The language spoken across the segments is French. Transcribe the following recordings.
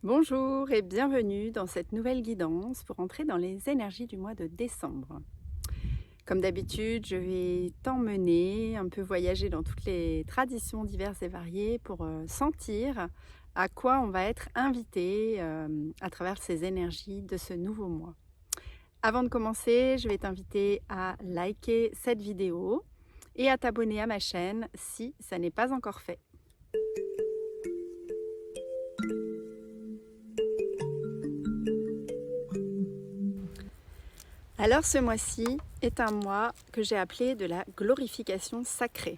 Bonjour et bienvenue dans cette nouvelle guidance pour entrer dans les énergies du mois de décembre. Comme d'habitude, je vais t'emmener un peu voyager dans toutes les traditions diverses et variées pour sentir à quoi on va être invité à travers ces énergies de ce nouveau mois. Avant de commencer, je vais t'inviter à liker cette vidéo et à t'abonner à ma chaîne si ça n'est pas encore fait. Alors ce mois-ci est un mois que j'ai appelé de la glorification sacrée.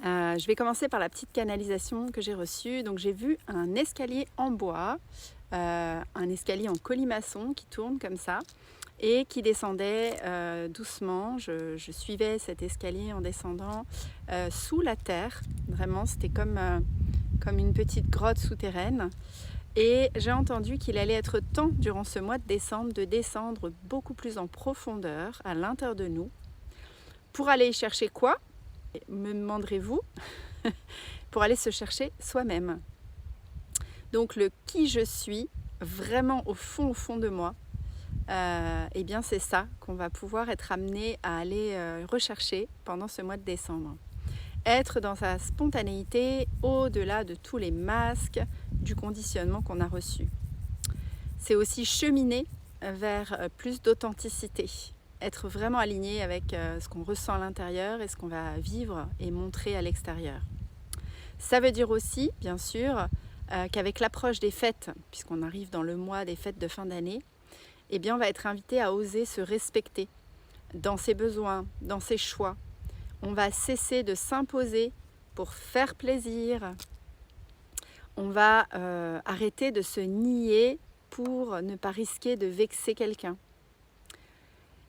Je vais commencer par la petite canalisation que j'ai reçue. Donc j'ai vu un escalier en bois, un escalier en colimaçon qui tourne comme ça et qui descendait doucement. Je suivais cet escalier en descendant sous la terre. Vraiment, c'était comme une petite grotte souterraine. Et j'ai entendu qu'il allait être temps, durant ce mois de descendre beaucoup plus en profondeur à l'intérieur de nous. Pour aller y chercher quoi, me demanderez-vous? Pour aller se chercher soi-même. Donc le qui je suis, vraiment au fond de moi, eh bien c'est ça qu'on va pouvoir être amené à aller rechercher pendant ce mois de décembre. Être dans sa spontanéité au-delà de tous les masques du conditionnement qu'on a reçu. C'est aussi cheminer vers plus d'authenticité, être vraiment aligné avec ce qu'on ressent à l'intérieur et ce qu'on va vivre et montrer à l'extérieur. Ça veut dire aussi, bien sûr, qu'avec l'approche des fêtes, puisqu'on arrive dans le mois des fêtes de fin d'année, eh bien on va être invité à oser se respecter dans ses besoins, dans ses choix. On va cesser de s'imposer pour faire plaisir. On va arrêter de se nier pour ne pas risquer de vexer quelqu'un.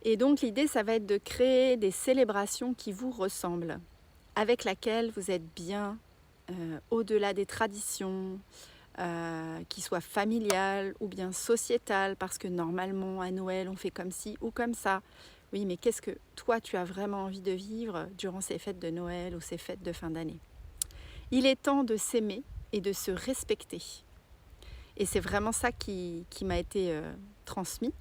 Et donc l'idée, ça va être de créer des célébrations qui vous ressemblent, avec laquelle vous êtes bien, au-delà des traditions, qui soient familiales ou bien sociétales, parce que normalement à Noël on fait comme ci ou comme ça. Oui, mais qu'est-ce que toi tu as vraiment envie de vivre durant ces fêtes de Noël ou ces fêtes de fin d'année? Il est temps de s'aimer et de se respecter. Et c'est vraiment ça qui m'a été transmis.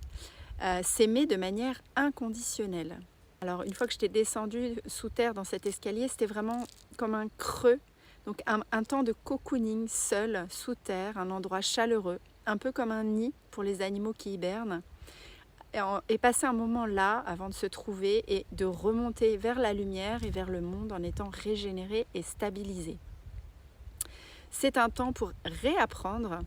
S'aimer de manière inconditionnelle. Alors une fois que j'étais descendue sous terre dans cet escalier, c'était vraiment comme un creux, donc un temps de cocooning seul, sous terre, un endroit chaleureux, un peu comme un nid pour les animaux qui hibernent, et passer un moment là avant de se trouver et de remonter vers la lumière et vers le monde en étant régénéré et stabilisé. C'est un temps pour réapprendre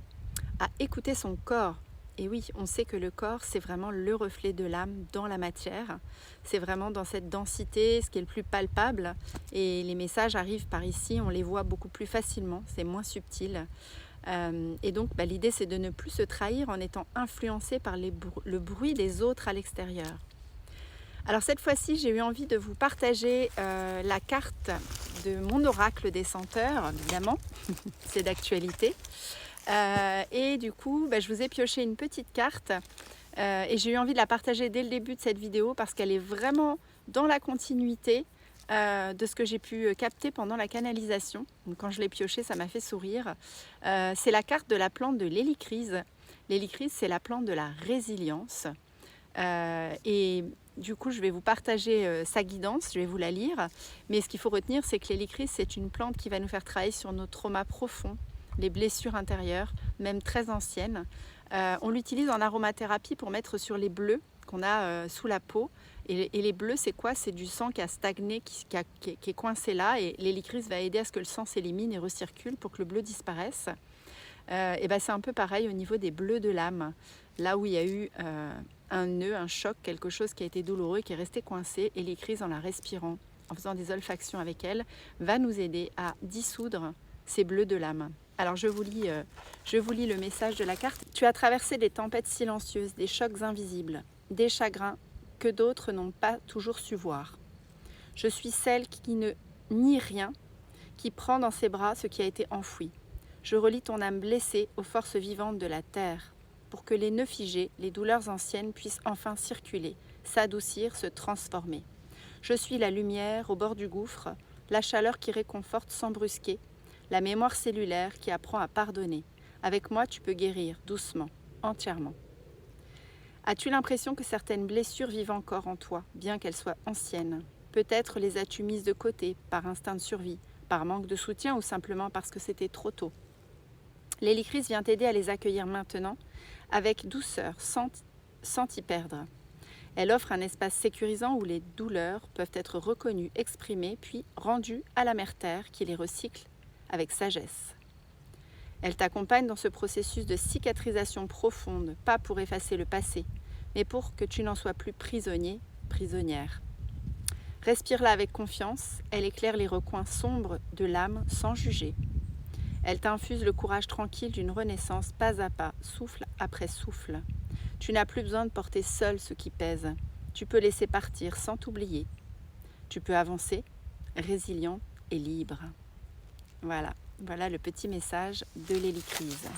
à écouter son corps. Et oui, on sait que le corps, c'est vraiment le reflet de l'âme dans la matière. C'est vraiment dans cette densité, ce qui est le plus palpable. Et les messages arrivent par ici, on les voit beaucoup plus facilement, c'est moins subtil. Et donc, l'idée, c'est de ne plus se trahir en étant influencé par le bruit des autres à l'extérieur. Alors cette fois-ci, j'ai eu envie de vous partager la carte de mon oracle des senteurs, évidemment, c'est d'actualité. Et du coup, je vous ai pioché une petite carte et j'ai eu envie de la partager dès le début de cette vidéo parce qu'elle est vraiment dans la continuité de ce que j'ai pu capter pendant la canalisation. Donc, quand je l'ai piochée, ça m'a fait sourire. C'est la carte de la plante de l'hélicryse. L'hélicryse, c'est la plante de la résilience. Et du coup, je vais vous partager sa guidance, je vais vous la lire. Mais ce qu'il faut retenir, c'est que l'hélicryse, c'est une plante qui va nous faire travailler sur nos traumas profonds, les blessures intérieures, même très anciennes. On l'utilise en aromathérapie pour mettre sur les bleus qu'on a sous la peau. Et les bleus, c'est quoi? C'est du sang qui a stagné, qui est coincé là. Et l'hélicryse va aider à ce que le sang s'élimine et recircule pour que le bleu disparaisse. C'est un peu pareil au niveau des bleus de l'âme. Là où il y a eu un nœud, un choc, quelque chose qui a été douloureux, qui est resté coincé, et l'hélicryse, en la respirant, en faisant des olfactions avec elle, va nous aider à dissoudre ces bleus de l'âme. Alors je vous lis le message de la carte. Tu as traversé des tempêtes silencieuses, des chocs invisibles, des chagrins que d'autres n'ont pas toujours su voir. Je suis celle qui ne nie rien, qui prend dans ses bras ce qui a été enfoui. Je relie ton âme blessée aux forces vivantes de la terre, pour que les nœuds figés, les douleurs anciennes puissent enfin circuler, s'adoucir, se transformer. Je suis la lumière au bord du gouffre, la chaleur qui réconforte sans brusquer, la mémoire cellulaire qui apprend à pardonner. Avec moi, tu peux guérir doucement, entièrement. As-tu l'impression que certaines blessures vivent encore en toi, bien qu'elles soient anciennes? Peut-être les as-tu mises de côté par instinct de survie, par manque de soutien ou simplement parce que c'était trop tôt. L'hélicryse vient t'aider à les accueillir maintenant, avec douceur, sans t'y perdre. Elle offre un espace sécurisant où les douleurs peuvent être reconnues, exprimées, puis rendues à la mère Terre qui les recycle avec sagesse. Elle t'accompagne dans ce processus de cicatrisation profonde, pas pour effacer le passé, mais pour que tu n'en sois plus prisonnier, prisonnière. Respire-la avec confiance, elle éclaire les recoins sombres de l'âme sans juger. Elle t'infuse le courage tranquille d'une renaissance pas à pas, souffle après souffle. Tu n'as plus besoin de porter seul ce qui pèse. Tu peux laisser partir sans t'oublier. Tu peux avancer, résilient et libre. Voilà le petit message de l'hélicryse.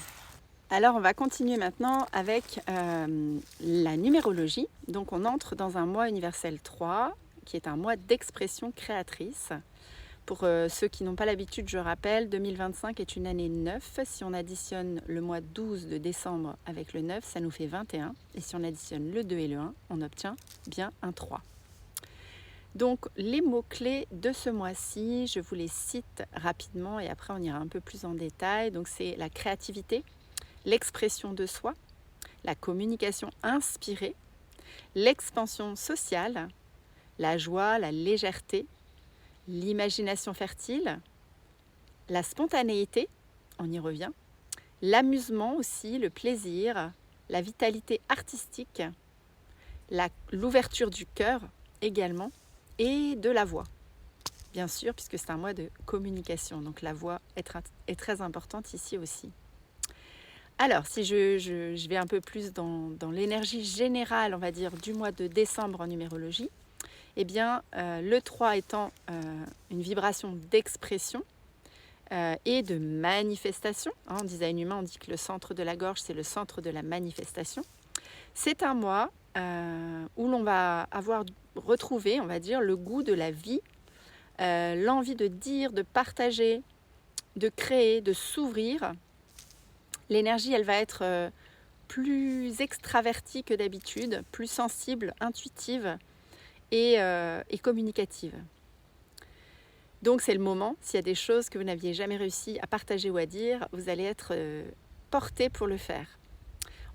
Alors on va continuer maintenant avec la numérologie. Donc on entre dans un mois universel 3, qui est un mois d'expression créatrice. Pour ceux qui n'ont pas l'habitude, je rappelle, 2025 est une année 9. Si on additionne le mois 12 de décembre avec le 9, ça nous fait 21. Et si on additionne le 2 et le 1, on obtient bien un 3. Donc les mots-clés de ce mois-ci, je vous les cite rapidement et après on ira un peu plus en détail. Donc c'est la créativité, l'expression de soi, la communication inspirée, l'expansion sociale, la joie, la légèreté, l'imagination fertile, la spontanéité, on y revient, l'amusement aussi, le plaisir, la vitalité artistique, l'ouverture du cœur également, et de la voix, bien sûr, puisque c'est un mois de communication, donc la voix est très importante ici aussi. Alors, si je vais un peu plus dans l'énergie générale, on va dire, du mois de décembre en numérologie, eh bien, le 3 étant une vibration d'expression et de manifestation. En design humain, on dit que le centre de la gorge, c'est le centre de la manifestation. C'est un mois où l'on va avoir retrouvé, on va dire, le goût de la vie, l'envie de dire, de partager, de créer, de s'ouvrir. L'énergie, elle va être plus extravertie que d'habitude, plus sensible, intuitive et communicative. Donc c'est le moment, s'il y a des choses que vous n'aviez jamais réussi à partager ou à dire, vous allez être porté pour le faire.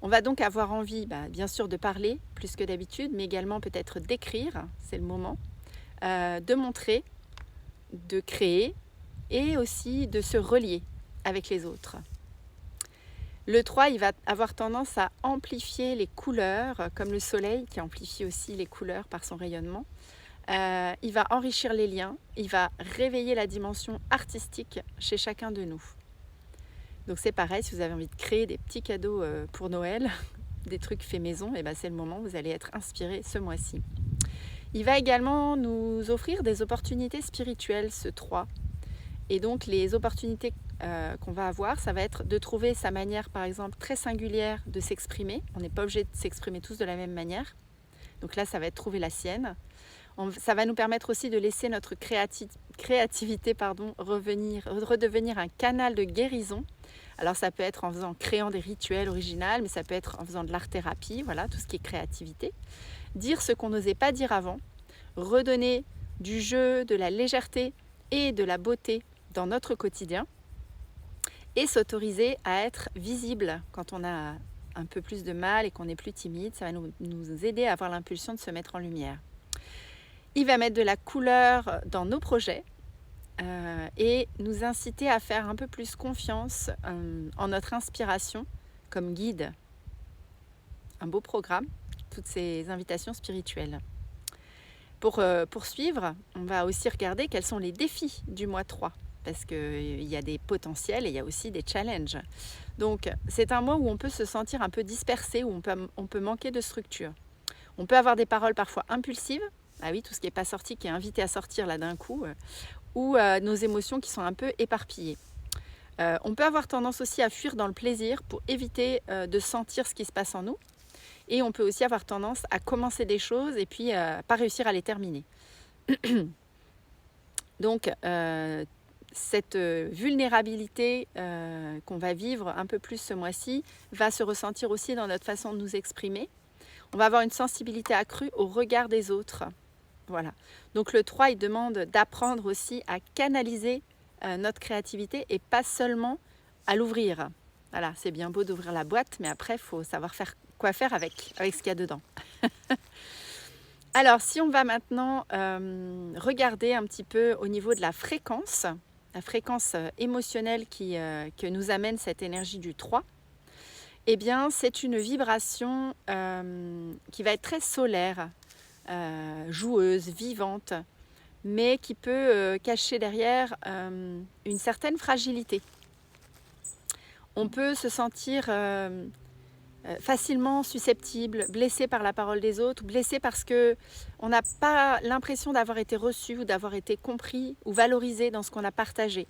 On va donc avoir envie, bien sûr, de parler plus que d'habitude, mais également peut-être d'écrire, c'est le moment, de montrer, de créer et aussi de se relier avec les autres. Le 3, il va avoir tendance à amplifier les couleurs, comme le soleil qui amplifie aussi les couleurs par son rayonnement. Il va enrichir les liens, il va réveiller la dimension artistique chez chacun de nous. Donc c'est pareil, si vous avez envie de créer des petits cadeaux pour Noël, des trucs faits maison, et c'est le moment, vous allez être inspiré ce mois-ci. Il va également nous offrir des opportunités spirituelles, ce 3. Et donc les opportunités qu'on va avoir, ça va être de trouver sa manière, par exemple, très singulière de s'exprimer. On n'est pas obligé de s'exprimer tous de la même manière. Donc là, ça va être trouver la sienne. Ça va nous permettre aussi de laisser notre créativité redevenir un canal de guérison. Alors ça peut être en créant des rituels originaux, mais ça peut être en faisant de l'art-thérapie, voilà, tout ce qui est créativité. Dire ce qu'on n'osait pas dire avant, redonner du jeu, de la légèreté et de la beauté dans notre quotidien et s'autoriser à être visible quand on a un peu plus de mal et qu'on est plus timide. Ça va nous aider à avoir l'impulsion de se mettre en lumière. Il va mettre de la couleur dans nos projets et nous inciter à faire un peu plus confiance en notre inspiration comme guide. Un beau programme, toutes ces invitations spirituelles. Pour poursuivre, on va aussi regarder quels sont les défis du mois 3, parce qu'il y a des potentiels et il y a aussi des challenges. Donc c'est un mois où on peut se sentir un peu dispersé, où on peut manquer de structure. On peut avoir des paroles parfois impulsives, ah oui, tout ce qui n'est pas sorti, qui est invité à sortir là d'un coup, ou nos émotions qui sont un peu éparpillées. On peut avoir tendance aussi à fuir dans le plaisir pour éviter de sentir ce qui se passe en nous. Et on peut aussi avoir tendance à commencer des choses et puis pas réussir à les terminer. Donc, cette vulnérabilité qu'on va vivre un peu plus ce mois-ci va se ressentir aussi dans notre façon de nous exprimer. On va avoir une sensibilité accrue au regard des autres. Voilà. Donc le 3, il demande d'apprendre aussi à canaliser notre créativité et pas seulement à l'ouvrir. Voilà, c'est bien beau d'ouvrir la boîte, mais après, il faut savoir quoi faire avec ce qu'il y a dedans. Alors, si on va maintenant regarder un petit peu au niveau de la fréquence émotionnelle que nous amène cette énergie du 3, eh bien, c'est une vibration qui va être très solaire, joueuse, vivante, mais qui peut cacher derrière une certaine fragilité. On peut se sentir facilement susceptible, blessé par la parole des autres, blessé parce qu'on n'a pas l'impression d'avoir été reçu ou d'avoir été compris ou valorisé dans ce qu'on a partagé.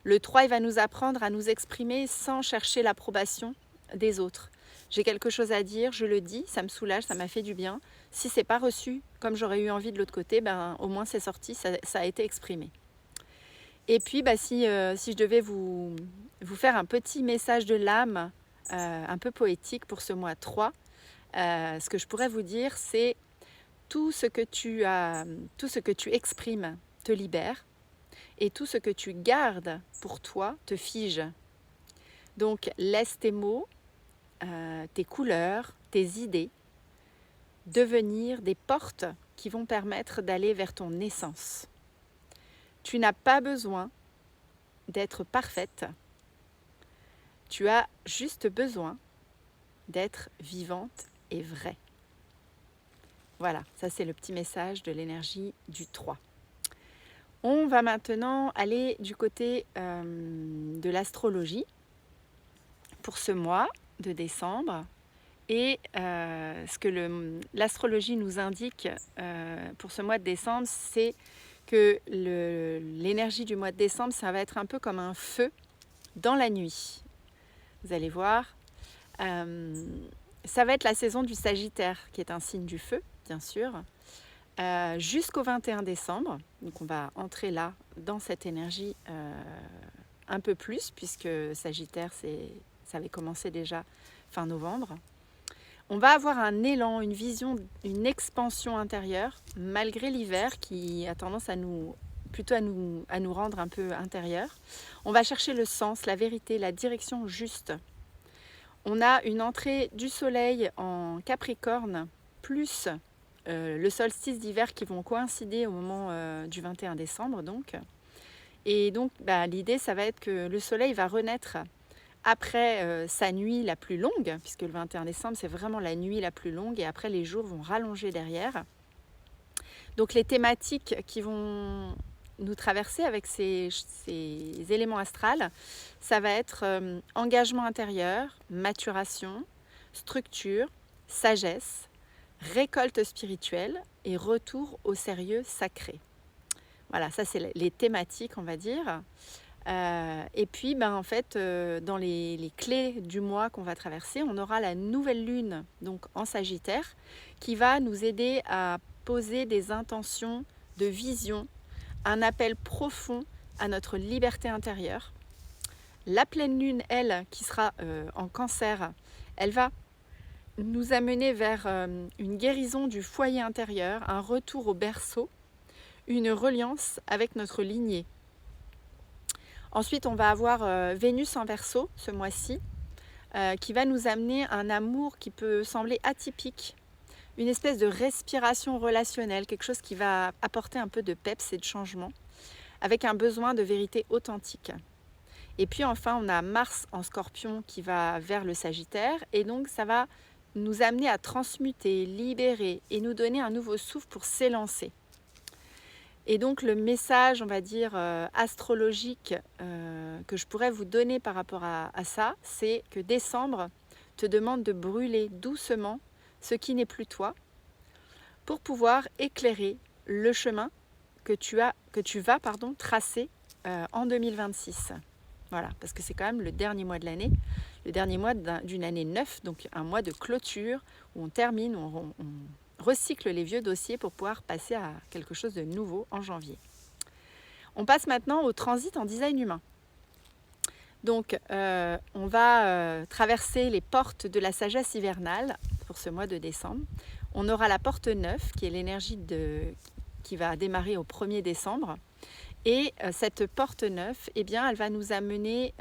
Le 3, il va nous apprendre à nous exprimer sans chercher l'approbation des autres. J'ai quelque chose à dire, je le dis, ça me soulage, ça m'a fait du bien. Si ce n'est pas reçu comme j'aurais eu envie de l'autre côté, au moins c'est sorti, ça a été exprimé. Et puis, si je devais vous faire un petit message de l'âme, un peu poétique pour ce mois 3, ce que je pourrais vous dire, c'est tout ce que tu exprimes te libère et tout ce que tu gardes pour toi te fige. Donc, laisse tes mots, tes couleurs, tes idées devenir des portes qui vont permettre d'aller vers ton essence. Tu n'as pas besoin d'être parfaite. Tu as juste besoin d'être vivante et vraie. Voilà, ça c'est le petit message de l'énergie du 3. On va maintenant aller du côté de l'astrologie pour ce mois de décembre. Et ce que l'astrologie nous indique pour ce mois de décembre, c'est que l'énergie du mois de décembre, ça va être un peu comme un feu dans la nuit. Vous allez voir, ça va être la saison du Sagittaire, qui est un signe du feu, bien sûr, jusqu'au 21 décembre. Donc on va entrer là, dans cette énergie un peu plus, puisque Sagittaire, ça avait commencé déjà fin novembre. On va avoir un élan, une vision, une expansion intérieure, malgré l'hiver qui a tendance à nous rendre un peu intérieurs. On va chercher le sens, la vérité, la direction juste. On a une entrée du soleil en Capricorne, plus le solstice d'hiver qui vont coïncider au moment du 21 décembre. Et donc, l'idée, ça va être que le soleil va renaître après sa nuit la plus longue, puisque le 21 décembre, c'est vraiment la nuit la plus longue, et après, les jours vont rallonger derrière. Donc, les thématiques qui vont nous traverser avec ces éléments astrales, ça va être engagement intérieur, maturation, structure, sagesse, récolte spirituelle et retour au sérieux sacré. Voilà, ça c'est les thématiques, on va dire. Et puis, en fait, dans les clés du mois qu'on va traverser, on aura la nouvelle lune, donc en Sagittaire, qui va nous aider à poser des intentions de vision, un appel profond à notre liberté intérieure. La pleine lune, elle, qui sera en Cancer, elle va nous amener vers une guérison du foyer intérieur, un retour au berceau, une reliance avec notre lignée. Ensuite, on va avoir Vénus en Verseau ce mois-ci, qui va nous amener un amour qui peut sembler atypique, une espèce de respiration relationnelle, quelque chose qui va apporter un peu de peps et de changement, avec un besoin de vérité authentique. Et puis enfin, on a Mars en Scorpion qui va vers le Sagittaire, et donc ça va nous amener à transmuter, libérer et nous donner un nouveau souffle pour s'élancer. Et donc le message, on va dire, astrologique que je pourrais vous donner par rapport à ça, c'est que décembre te demande de brûler doucement ce qui n'est plus toi pour pouvoir éclairer le chemin que tu vas tracer en 2026. Voilà, parce que c'est quand même le dernier mois de l'année, le dernier mois d'une année 9, donc un mois de clôture où on termine, on recycle les vieux dossiers pour pouvoir passer à quelque chose de nouveau en janvier. On passe maintenant au transit en design humain. Donc, on va traverser les portes de la sagesse hivernale pour ce mois de décembre. On aura la porte 9, qui est l'énergie qui va démarrer au 1er décembre. Et cette porte 9, eh bien, elle va nous amener,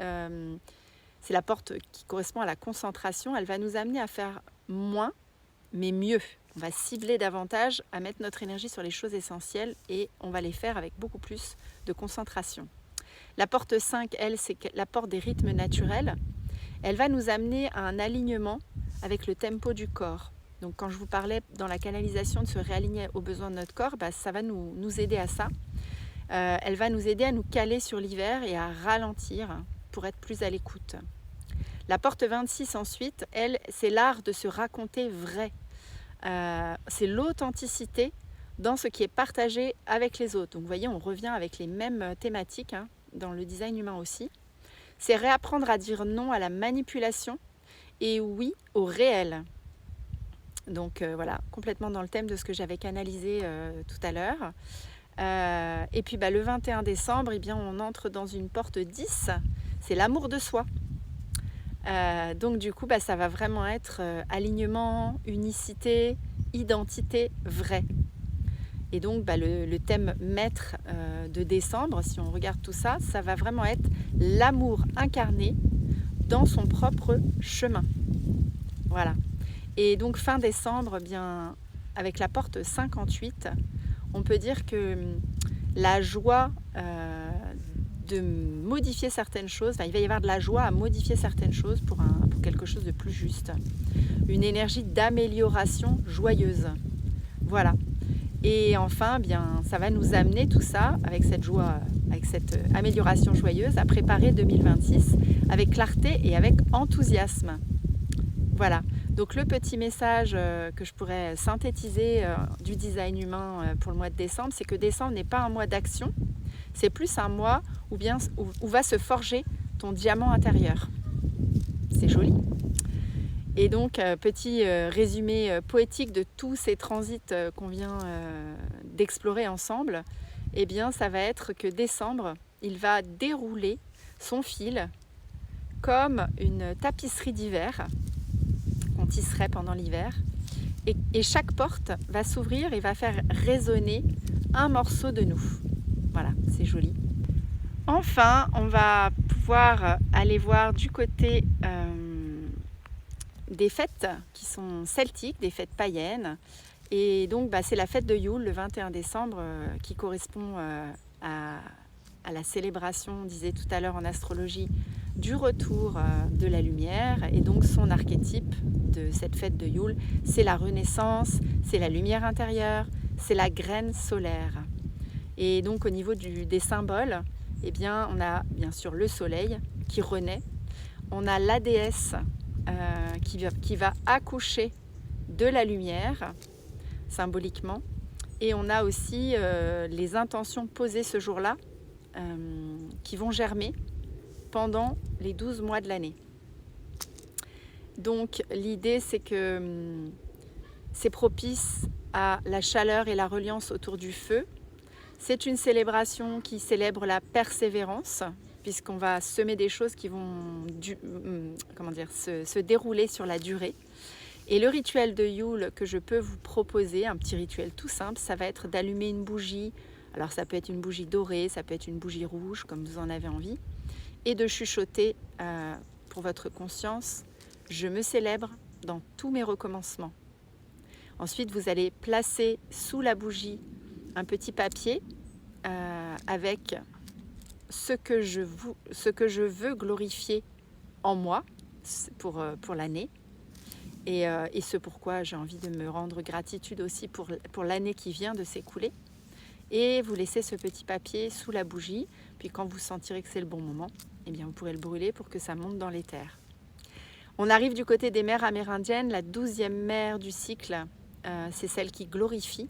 c'est la porte qui correspond à la concentration, elle va nous amener à faire moins, mais mieux. On va cibler davantage, à mettre notre énergie sur les choses essentielles et on va les faire avec beaucoup plus de concentration. La porte 5, elle, c'est la porte des rythmes naturels. Elle va nous amener à un alignement avec le tempo du corps. Donc quand je vous parlais dans la canalisation de se réaligner aux besoins de notre corps, ça va nous aider à ça. Elle va nous aider à nous caler sur l'hiver et à ralentir pour être plus à l'écoute. La porte 26 ensuite, elle, c'est l'art de se raconter vrai. C'est l'authenticité dans ce qui est partagé avec les autres. Donc vous voyez, on revient avec les mêmes thématiques dans le design humain aussi. C'est réapprendre à dire non à la manipulation et oui au réel. Donc voilà, complètement dans le thème de ce que j'avais canalisé tout à l'heure. Et puis le 21 décembre, eh bien, on entre dans une porte 10, c'est l'amour de soi. Donc du coup, ça va vraiment être alignement, unicité, identité vraie. Et donc le thème maître de décembre, si on regarde tout ça, ça va vraiment être l'amour incarné dans son propre chemin. Voilà. Et donc fin décembre, bien, avec la porte 58, on peut dire que la joie de modifier certaines choses, il va y avoir de la joie à modifier certaines choses pour quelque chose de plus juste. Une énergie d'amélioration joyeuse. Voilà. Et enfin, bien, ça va nous amener tout ça, avec cette joie, avec cette amélioration joyeuse, à préparer 2026 avec clarté et avec enthousiasme. Voilà. Donc le petit message que je pourrais synthétiser du design humain pour le mois de décembre, c'est que décembre n'est pas un mois d'action, c'est plus un mois où va se forger ton diamant intérieur. C'est joli. Et donc, petit résumé poétique de tous ces transits qu'on vient d'explorer ensemble, eh bien, ça va être que décembre, il va dérouler son fil comme une tapisserie d'hiver qu'on tisserait pendant l'hiver. Et chaque porte va s'ouvrir et va faire résonner un morceau de nous. Voilà, c'est joli. Enfin, on va pouvoir aller voir du côté des fêtes qui sont celtiques, des fêtes païennes. Et donc, c'est la fête de Yule, le 21 décembre, qui correspond à la célébration, on disait tout à l'heure en astrologie, du retour de la lumière. Et donc, son archétype de cette fête de Yule, c'est la renaissance, c'est la lumière intérieure, c'est la graine solaire. Et donc, au niveau des symboles, eh bien, on a bien sûr le soleil qui renaît. On a la déesse qui va accoucher de la lumière, symboliquement. Et on a aussi les intentions posées ce jour-là qui vont germer pendant les 12 mois de l'année. Donc l'idée, c'est que c'est propice à la chaleur et la reliance autour du feu. C'est une célébration qui célèbre la persévérance, puisqu'on va semer des choses qui vont se dérouler sur la durée. Et le rituel de Yule que je peux vous proposer, un petit rituel tout simple, ça va être d'allumer une bougie. Alors ça peut être une bougie dorée, ça peut être une bougie rouge, comme vous en avez envie, et de chuchoter pour votre conscience, je me célèbre dans tous mes recommencements. Ensuite, vous allez placer sous la bougie un petit papier avec ce que je veux glorifier en moi pour l'année et ce pourquoi j'ai envie de me rendre gratitude aussi pour l'année qui vient de s'écouler. Et vous laissez ce petit papier sous la bougie, puis quand vous sentirez que c'est le bon moment, eh bien vous pourrez le brûler pour que ça monte dans l'éther. On arrive du côté des mères amérindiennes, la 12e mère du cycle, c'est celle qui glorifie.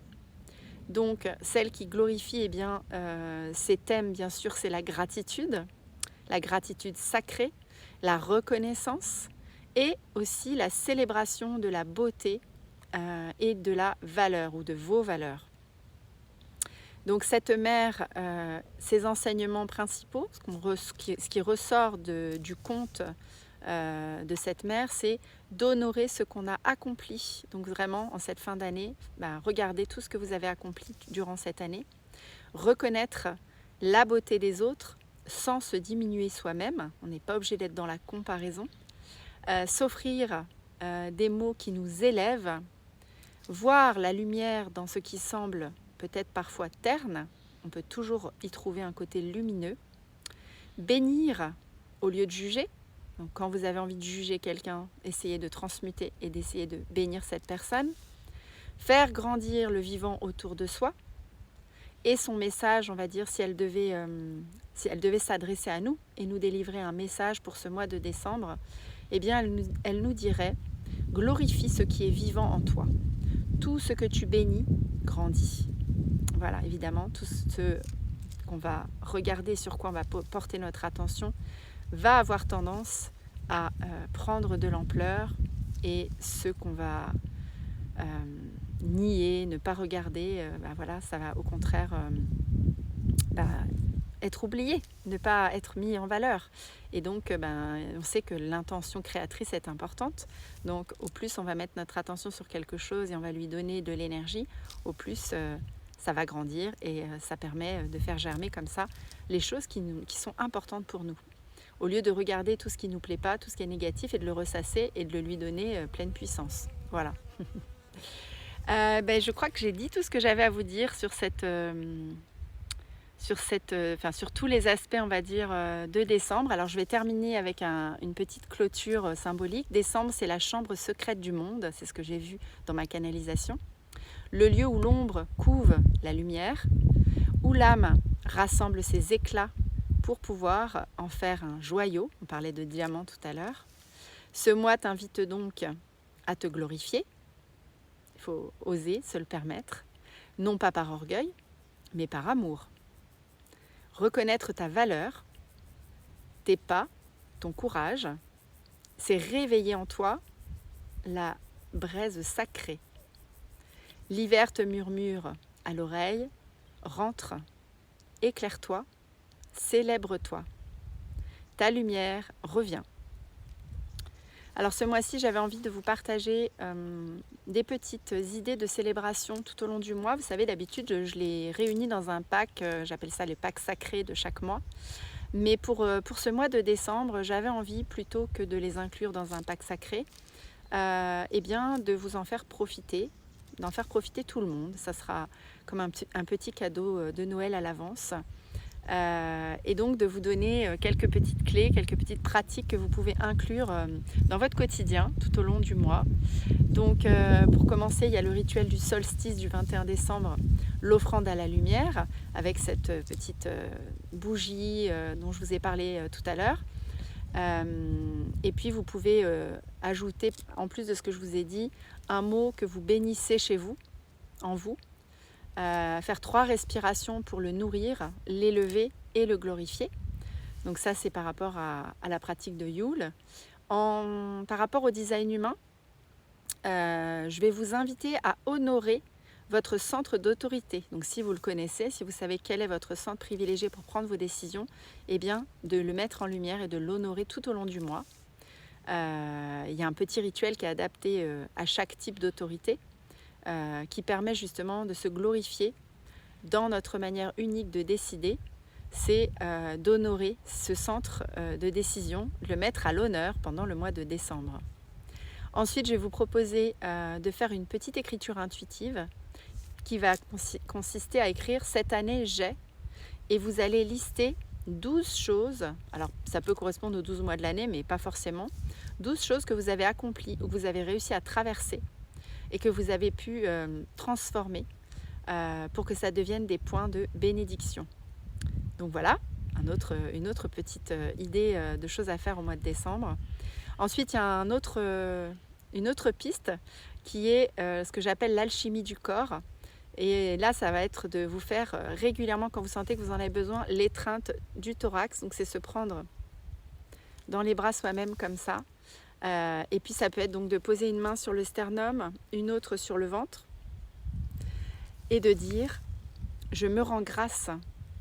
Donc celle qui glorifie, eh bien, ses thèmes, bien sûr, c'est la gratitude sacrée, la reconnaissance et aussi la célébration de la beauté et de la valeur ou de vos valeurs. Donc cette mère, ses enseignements principaux, ce qui ressort du conte de cette mère, c'est d'honorer ce qu'on a accompli. Donc vraiment, en cette fin d'année, regardez tout ce que vous avez accompli durant cette année. Reconnaître la beauté des autres sans se diminuer soi-même. On n'est pas obligé d'être dans la comparaison. S'offrir des mots qui nous élèvent. Voir la lumière dans ce qui semble peut-être parfois terne. On peut toujours y trouver un côté lumineux. Bénir au lieu de juger. Donc quand vous avez envie de juger quelqu'un, essayez de transmuter et d'essayer de bénir cette personne. Faire grandir le vivant autour de soi. Et son message, on va dire, si elle devait s'adresser à nous et nous délivrer un message pour ce mois de décembre, eh bien elle nous dirait « Glorifie ce qui est vivant en toi. Tout ce que tu bénis grandit. » Voilà, évidemment, tout ce qu'on va regarder, sur quoi on va porter notre attention, va avoir tendance à prendre de l'ampleur, et ce qu'on va nier, ne pas regarder, voilà, ça va au contraire être oublié, ne pas être mis en valeur. Et donc, on sait que l'intention créatrice est importante. Donc, au plus on va mettre notre attention sur quelque chose et on va lui donner de l'énergie, au plus ça va grandir et ça permet de faire germer comme ça les choses qui sont importantes pour nous. Au lieu de regarder tout ce qui ne nous plaît pas, tout ce qui est négatif, et de le ressasser et de le lui donner pleine puissance. Voilà. Je crois que j'ai dit tout ce que j'avais à vous dire sur sur tous les aspects, on va dire, de décembre. Alors je vais terminer avec une petite clôture symbolique. Décembre, c'est la chambre secrète du monde, c'est ce que j'ai vu dans ma canalisation. Le lieu où l'ombre couve la lumière, où l'âme rassemble ses éclats pour pouvoir en faire un joyau. On parlait de diamant tout à l'heure. Ce mois t'invite donc à te glorifier. Il faut oser se le permettre, non pas par orgueil, mais par amour. Reconnaître ta valeur, tes pas, ton courage, c'est réveiller en toi la braise sacrée. L'hiver te murmure à l'oreille, rentre, éclaire-toi, célèbre-toi. Ta lumière revient. Alors ce mois-ci, j'avais envie de vous partager des petites idées de célébration tout au long du mois. Vous savez, d'habitude, je les réunis dans un pack, j'appelle ça les packs sacrés de chaque mois. Mais pour ce mois de décembre, j'avais envie, plutôt que de les inclure dans un pack sacré, de vous en faire profiter, d'en faire profiter tout le monde. Ça sera comme un petit cadeau de Noël à l'avance. Et donc de vous donner quelques petites clés, quelques petites pratiques que vous pouvez inclure dans votre quotidien tout au long du mois. Donc pour commencer, il y a le rituel du solstice du 21 décembre, l'offrande à la lumière, avec cette petite bougie dont je vous ai parlé tout à l'heure. Et puis vous pouvez ajouter, en plus de ce que je vous ai dit, un mot que vous bénissez chez vous, en vous. Faire 3 respirations pour le nourrir, l'élever et le glorifier. Donc ça, c'est par rapport à la pratique de Yule. Par rapport au design humain, je vais vous inviter à honorer votre centre d'autorité. Donc si vous le connaissez, si vous savez quel est votre centre privilégié pour prendre vos décisions, eh bien de le mettre en lumière et de l'honorer tout au long du mois. Il y a un petit rituel qui est adapté à chaque type d'autorité. Qui permet justement de se glorifier dans notre manière unique de décider, c'est d'honorer ce centre de décision, le mettre à l'honneur pendant le mois de décembre. Ensuite, je vais vous proposer de faire une petite écriture intuitive qui va consister à écrire « Cette année, j'ai » et vous allez lister 12 choses, alors ça peut correspondre aux 12 mois de l'année, mais pas forcément, 12 choses que vous avez accomplies ou que vous avez réussi à traverser et que vous avez pu transformer pour que ça devienne des points de bénédiction. Donc voilà, une autre petite idée de choses à faire au mois de décembre. Ensuite, il y a une autre piste qui est ce que j'appelle l'alchimie du corps. Et là, ça va être de vous faire régulièrement, quand vous sentez que vous en avez besoin, l'étreinte du thorax. Donc c'est se prendre dans les bras soi-même comme ça. Et puis ça peut être donc de poser une main sur le sternum, une autre sur le ventre et de dire je me rends grâce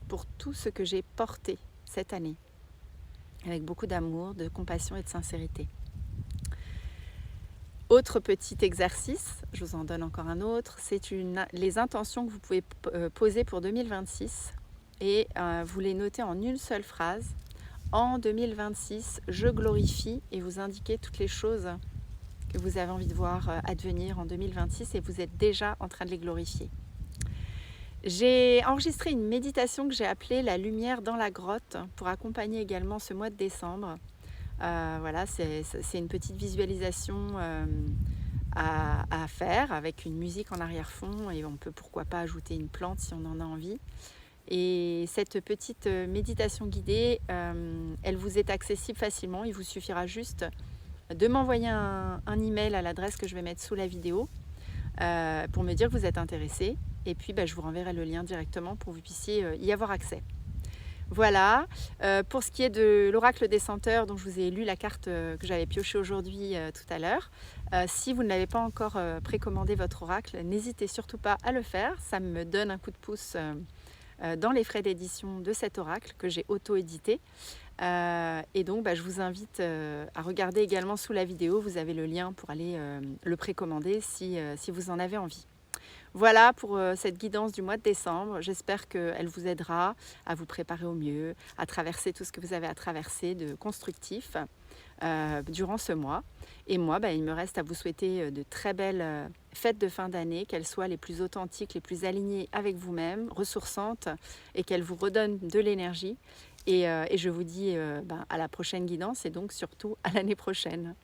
pour tout ce que j'ai porté cette année, avec beaucoup d'amour, de compassion et de sincérité. Autre petit exercice, je vous en donne encore un autre, c'est les intentions que vous pouvez poser pour 2026 et vous les notez en une seule phrase. En 2026, je glorifie, et vous indiquez toutes les choses que vous avez envie de voir advenir en 2026 et vous êtes déjà en train de les glorifier. J'ai enregistré une méditation que j'ai appelée La lumière dans la grotte pour accompagner également ce mois de décembre. Voilà, c'est une petite visualisation à faire avec une musique en arrière-fond et on peut pourquoi pas ajouter une plante si on en a envie. Et cette petite méditation guidée, elle vous est accessible facilement. Il vous suffira juste de m'envoyer un email à l'adresse que je vais mettre sous la vidéo pour me dire que vous êtes intéressé. Et puis je vous renverrai le lien directement pour que vous puissiez y avoir accès. Voilà, pour ce qui est de l'oracle des senteurs dont je vous ai lu la carte que j'avais piochée aujourd'hui tout à l'heure, si vous ne l'avez pas encore précommandé votre oracle, n'hésitez surtout pas à le faire, ça me donne un coup de pouce dans les frais d'édition de cet oracle que j'ai auto-édité. Et donc je vous invite à regarder également sous la vidéo, vous avez le lien pour aller le précommander si vous en avez envie. Voilà pour cette guidance du mois de décembre. J'espère qu'elle vous aidera à vous préparer au mieux, à traverser tout ce que vous avez à traverser de constructif durant ce mois. Et moi, il me reste à vous souhaiter de très belles fêtes de fin d'année, qu'elles soient les plus authentiques, les plus alignées avec vous-même, ressourçantes et qu'elles vous redonnent de l'énergie. Et je vous dis à la prochaine guidance et donc surtout à l'année prochaine.